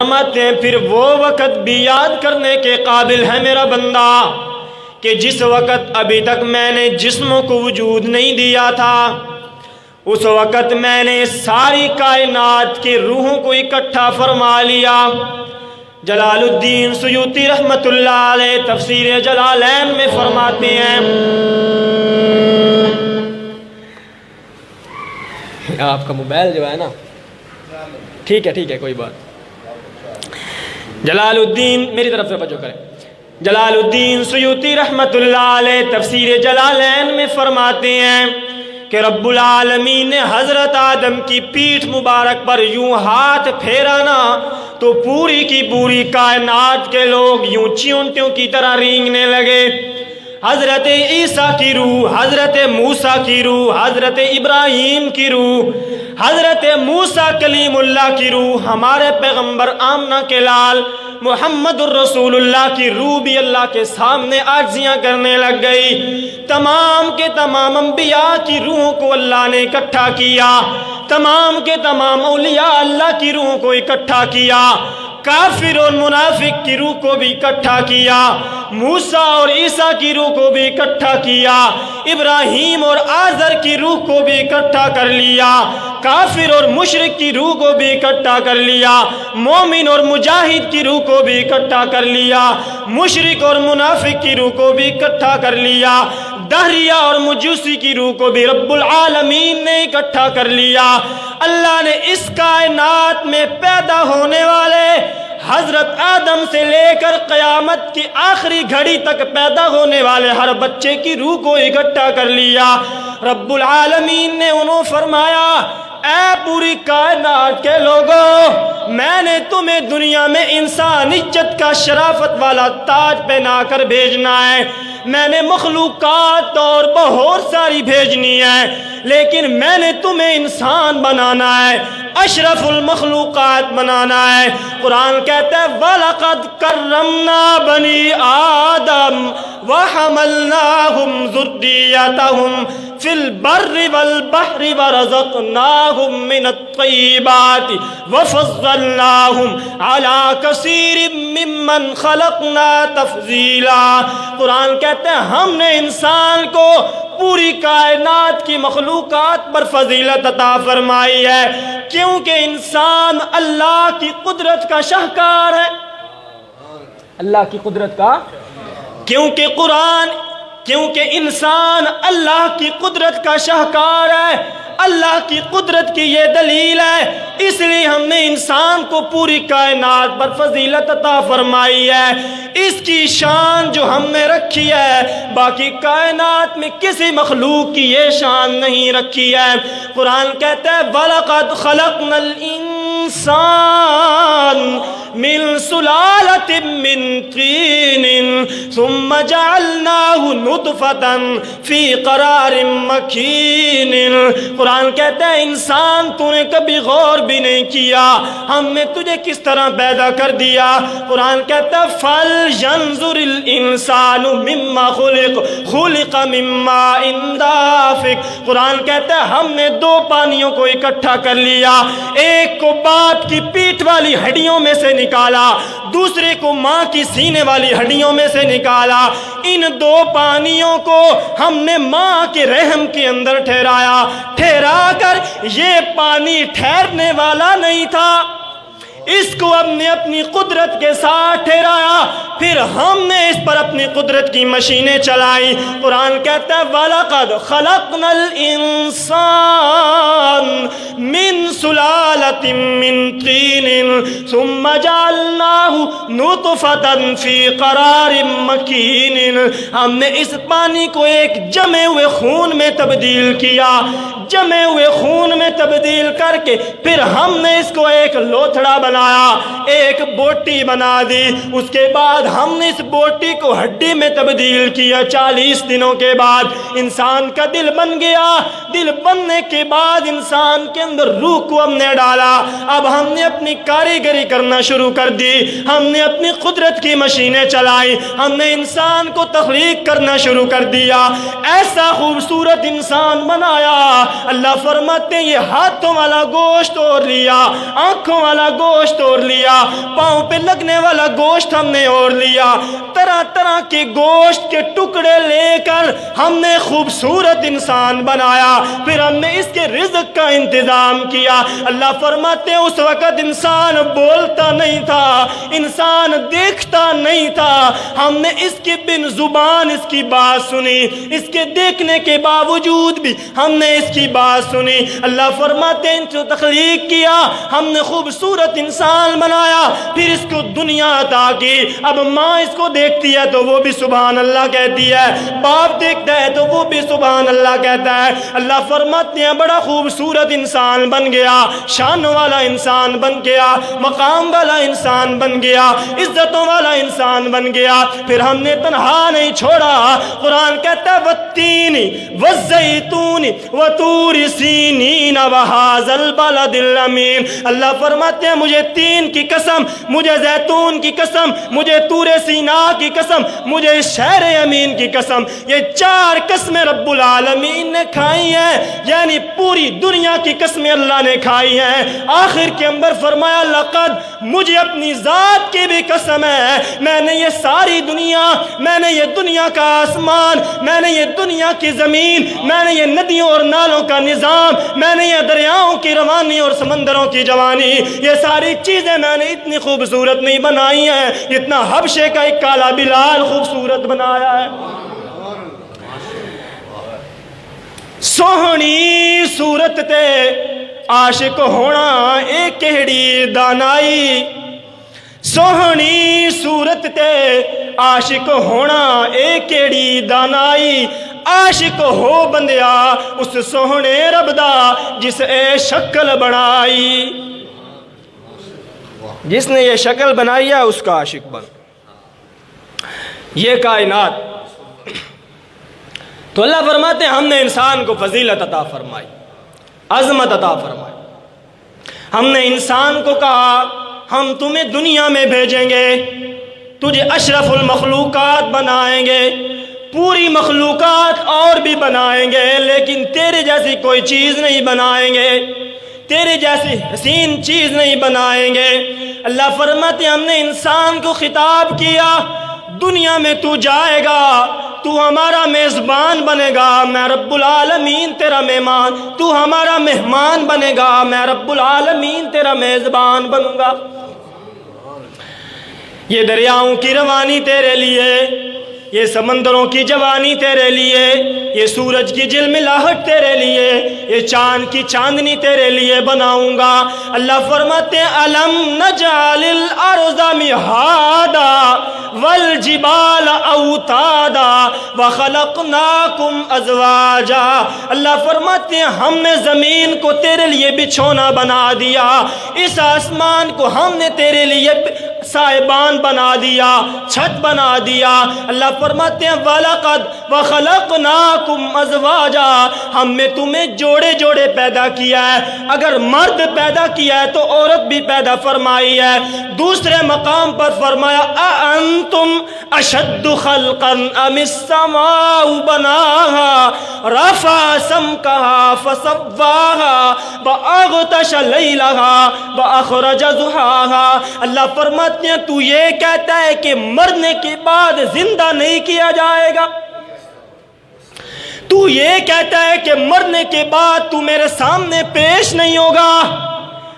فرماتے ہیں پھر وہ وقت بھی یاد کرنے کے قابل ہے میرا بندہ کہ جس وقت ابھی تک میں نے جسموں کو وجود نہیں دیا تھا، اس وقت میں نے ساری کائنات کی روحوں کو اکٹھا فرما لیا۔ جلال الدین سیوطی رحمت اللہ علیہ تفسیر جلالین میں فرماتے ہیں، آپ کا موبائل جو ہے نا، ٹھیک ہے کوئی بات۔ جلال الدین میری طرف سے توجہ کریں، جلال الدین سیوطی رحمت اللہ علیہ تفسیر جلالین میں فرماتے ہیں کہ رب العالمین نے حضرت آدم کی پیٹھ مبارک پر یوں ہاتھ پھیرا نا تو پوری کی پوری کائنات کے لوگ یوں چیونٹیوں کی طرح رینگنے لگے۔ حضرت عیسیٰ کی روح، حضرت موسیٰ کی روح، حضرت ابراہیم کی روح، حضرت موسیٰ کلیم اللہ کی روح، ہمارے پیغمبر آمنہ کے لال محمد الرسول اللہ کی روح بھی اللہ کے سامنے عاجزیاں کرنے لگ گئی۔ تمام کے تمام انبیاء کی روحوں کو اللہ نے اکٹھا کیا، تمام کے تمام اولیاء اللہ کی روحوں کو اکٹھا کیا، کافر اور منافق کی روح کو بھی اکٹھا کیا، موسیٰ اور عیسیٰ کی روح کو بھی اکٹھا کیا، ابراہیم اور آزر کی روح کو بھی اکٹھا کر لیا، کافر اور مشرک کی روح کو بھی اکٹھا کر لیا، مومن اور مجاہد کی روح کو بھی اکٹھا کر لیا، مشرک اور منافق کی روح کو بھی اکٹھا کر لیا، دہریہ اور مجوسی کی روح کو بھی رب العالمین نے اکٹھا کر لیا۔ اللہ نے اس کائنات میں پیدا ہونے والے حضرت آدم سے لے کر قیامت کی آخری گھڑی تک پیدا ہونے والے ہر بچے کی روح کو اکٹھا کر لیا۔ رب العالمین نے انہوں فرمایا، اے پوری کائنات کے لوگوں، میں نے تمہیں دنیا میں انسانیت کا شرافت والا تاج پہنا کر بھیجنا ہے۔ میں نے مخلوقات اور بہت ساری بھیجنی ہے، لیکن میں نے تمہیں انسان بنانا ہے، اشرف المخلوقات بنانا ہے۔ قرآن کہتا ہے وَلَقَدْ كَرَّمْنَا بَنِي آدَمَ وَحَمَلْنَاهُمْ ذُرِّيَّتَهُمْ فِي الْبَرِّ وَالْبَحْرِ وَرَزَقْنَاهُمْ مِنَ الطَّيِّبَاتِ وَفَضَّلْنَاهُمْ عَلَى كَثِيرٍ مِّمَّنْ خَلَقْنَا تَفْضِيلًا۔ قرآن کہتے ہیں ہم نے انسان کو پوری کائنات کی مخلوقات پر فضیلت عطا فرمائی ہے، کیونکہ انسان اللہ کی قدرت کا شاہکار ہے۔ اللہ کی قدرت کا، کیونکہ انسان اللہ کی قدرت کا شاہکار ہے، اللہ کی قدرت کی یہ دلیل ہے، اس لیے ہم نے انسان کو پوری کائنات پر فضیلت عطا فرمائی ہے۔ اس کی شان جو ہم نے رکھی ہے باقی کائنات میں کسی مخلوق کی یہ شان نہیں رکھی ہے۔ قرآن کہتا ہے وَلَقَدْ خَلَقْنَا الْإِنسَانَ مِنْ سُلَالَةٍ مِّنْ طِينٍ ثُمَّ جَعَلْنَاهُ نُطْفَةً فِي قَرَارٍ مَّكِينٍ۔ قرآن کہتا ہے انسان تو نے کبھی غور بھی نہیں کیا ہم نے تجھے کس طرح پیدا کر دیا۔ قرآن کہتا ہے فَلْيَنْظُرِ الْإِنسَانُ مِمَّا خُلِقَ مِن مَّاءٍ دَافِقٍ۔ قرآن کہتا ہے ہم نے دو پانیوں کو اکٹھا کر لیا، ایک کو باپ کی پیٹھ والی ہڈیوں میں سے نکالا، دوسرے کو ماں کی سینے والی ہڈیوں میں سے نکالا۔ ان دو پانیوں کو ہم نے ماں کے رحم کے اندر ٹھہرا کر یہ پانی ٹھہرنے والا نہیں تھا، اس کو ہم نے اپنی قدرت کے ساتھ ٹھہرایا، پھر ہم نے اس پر اپنی قدرت کی مشینیں چلائی۔ قرآن کہتا ہے وَلَقَدْ خَلَقْنَا الْإِنسَانَ مِنْ سُلَالَةٍ مِّنْ طِينٍ ثُمَّ جَعَلْنَاهُ نُطْفَةً فِي قَرَارٍ مَّكِينٍ۔ ہم نے اس پانی کو ایک جمے ہوئے خون میں تبدیل کیا، جمے ہوئے خون میں تبدیل کر کے پھر ہم نے اس کو ایک لوتھڑا بنایا، ایک بوٹی بنا دی، اس کے بعد ہم نے اس بوٹی کو ہڈی میں تبدیل کیا۔ 40 دنوں کے بعد انسان کا دل بن گیا، دل بننے کے بعد انسان کے اندر روح کو ہم نے ڈالا، اب ہم نے اپنی کاریگری کرنا شروع کر دی، ہم نے اپنی قدرت کی مشینیں چلائی، ہم نے انسان کو تخلیق کرنا شروع کر دیا، ایسا خوبصورت انسان بنایا اللہ فرماتے ہیں یہ ہاتھوں والا گوشت اور لیا، آنکھوں والا گوشت اور لیا، پاؤں پہ لگنے والا گوشت ہم نے اور لیا، طرح طرح کے گوشت کے ٹکڑے لے کر ہم نے خوبصورت انسان بنایا، پھر ہم نے اس کے رزق کا انتظام کیا۔ اللہ فرماتے ہیں اس وقت انسان بولتا نہیں تھا، انسان دیکھتا نہیں تھا، ہم نے اس کی بن زبان اس کی بات سنی، اس کے دیکھنے کے باوجود بھی ہم نے اس کی بات سنی۔ اللہ فرماتے ہیں جو تخلیق کیا ہم نے خوبصورت انسان بنایا، پھر اس کو دنیا عطا کی۔ اب ماں اس کو دیکھتی ہے تو وہ بھی سبحان اللہ کہتی ہے، باپ دیکھتا ہے تو وہ بھی سبحان اللہ کہتا ہے۔ اللہ فرماتے ہیں بڑا خوبصورت انسان بن گیا، شان والا انسان بن گیا، مقام والا انسان بن گیا، عزتوں والا انسان بن گیا۔ پھر ہم نے تنہا نہیں چھوڑا، قرآن کہتا ہے والتین والزیتون وطور سینین وہذا البلد الامین۔ اللہ فرماتے ہیں مجھے تین کی قسم، مجھے زیتون کی قسم، مجھے طور سینا کی قسم، مجھے شہر امین کی قسم، یہ چار قسمیں رب العالمین نے کھائی ہیں، یعنی پوری دنیا کی قسمیں اللہ نے کھائی ہیں۔ آخر کے اندر فرمایا لقد، مجھے اپنی ذات کی بھی قسم ہے، میں نے یہ ساری دنیا، میں نے یہ دنیا کا آسمان، میں نے یہ دنیا کی زمین، میں نے یہ ندیوں اور نالوں کا نظام، میں نے یہ دریاؤں کی روانی اور سمندروں کی جوانی، یہ ساری چیزیں میں نے اتنی خوبصورت نہیں بنائی ہیں اتنا حبشے کا ایک کالا بلال خوبصورت بنایا ہے۔ سوہنی صورت تے عاشق ہونا اے کہڑی دانائی، سوہنی صورت تے عاشق ہونا اے کہڑی دانائی، عاشق ہو بندیا اس سوہنے رب دا جس اے شکل بنائی، جس نے یہ شکل بنائی ہے اس کا عاشق بن۔ یہ کائنات تو اللہ فرماتے ہیں ہم نے انسان کو فضیلت عطا فرمائی، عظمت عطا فرمائی۔ ہم نے انسان کو کہا ہم تمہیں دنیا میں بھیجیں گے، تجھے اشرف المخلوقات بنائیں گے، پوری مخلوقات اور بھی بنائیں گے، لیکن تیرے جیسی کوئی چیز نہیں بنائیں گے، تیرے جیسی حسین چیز نہیں بنائیں گے۔ اللہ فرماتے ہم نے انسان کو خطاب کیا دنیا میں تو جائے گا، تو ہمارا میزبان بنے گا، میں رب العالمین تیرا مہمان، تو ہمارا مہمان بنے گا، میں رب العالمین تیرا میزبان بنوں گا۔ یہ دریاؤں کی روانی تیرے لیے، یہ سمندروں کی جوانی تیرے لیے، یہ سورج کی جلملاہٹ تیرے لیے، یہ چاند کی چاندنی تیرے لیے بناؤں گا۔ اللہ فرماتے ہیں الم نجعل الارض مہادا والجبال اوتادا وخلقناکم ازواجا۔ اللہ فرماتے ہیں ہم نے زمین کو تیرے لیے بچھونا بنا دیا، اس آسمان کو ہم نے تیرے لیے سائبان بنا دیا، چھت بنا دیا۔ اللہ فرماتے ہیں وَلَقَدْ وَخَلَقْنَاكُمْ أَزْوَاجًا، ہم نے تمہیں جوڑے جوڑے پیدا کیا ہے، اگر مرد پیدا کیا ہے تو عورت بھی پیدا فرمائی ہے۔ دوسرے مقام پر فرمایا أَأَنْتُمْ أَشَدُّ خَلْقًا أَمِ السَّمَاءُ بَنَاهَا رَفَعَ سَمْكَهَا فَسَوَّاهَا وَأَغْطَشَ لَيْلَهَا وَأَخْرَجَ ضُحَاهَا۔ اللہ فرماتے ہیں تو یہ کہتا ہے کہ مرنے کے بعد زندہ نہیں کیا جائے گا، تو یہ کہتا ہے کہ مرنے کے بعد تو میرے سامنے پیش نہیں ہوگا۔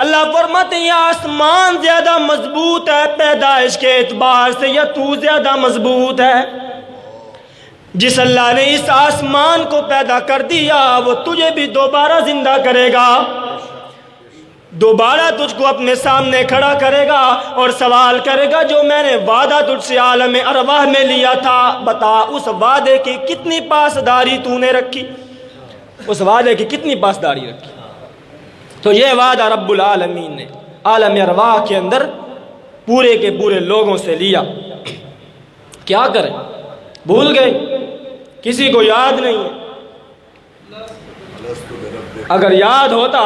اللہ فرماتے ہیں یا آسمان زیادہ مضبوط ہے پیدائش کے اعتبار سے یا تو زیادہ مضبوط ہے؟ جس اللہ نے اس آسمان کو پیدا کر دیا وہ تجھے بھی دوبارہ زندہ کرے گا، دوبارہ تجھ کو اپنے سامنے کھڑا کرے گا اور سوال کرے گا جو میں نے وعدہ تجھ سے عالم ارواح میں لیا تھا، بتا اس وعدے کی کتنی پاسداری تو نے رکھی، اس وعدے کی کتنی پاسداری رکھی۔ تو یہ وعدہ رب العالمین نے عالم ارواح کے اندر پورے کے پورے لوگوں سے لیا۔ کیا کریں، بھول گئے، کسی کو یاد نہیں ہے۔ اگر یاد ہوتا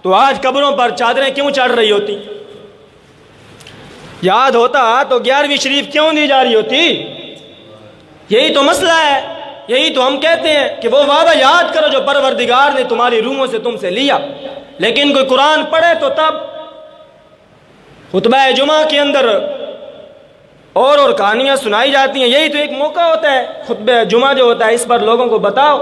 تو آج قبروں پر چادریں کیوں چڑھ رہی ہوتی؟ یاد ہوتا تو 11ویں شریف کیوں دی جا رہی ہوتی؟ یہی تو مسئلہ ہے، یہی تو ہم کہتے ہیں کہ وہ وعدہ یاد کرو جو پروردگار نے تمہاری روحوں سے تم سے لیا، لیکن کوئی قرآن پڑھے تو تب خطبہ جمعہ کے اندر اور کہانیاں سنائی جاتی ہیں۔ یہی تو ایک موقع ہوتا ہے خطبہ جمعہ جو ہوتا ہے، اس پر لوگوں کو بتاؤ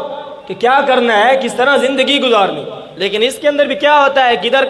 کہ کیا کرنا ہے، کس طرح زندگی گزارنی، لیکن اس کے اندر بھی کیا ہوتا ہے کہ ادھر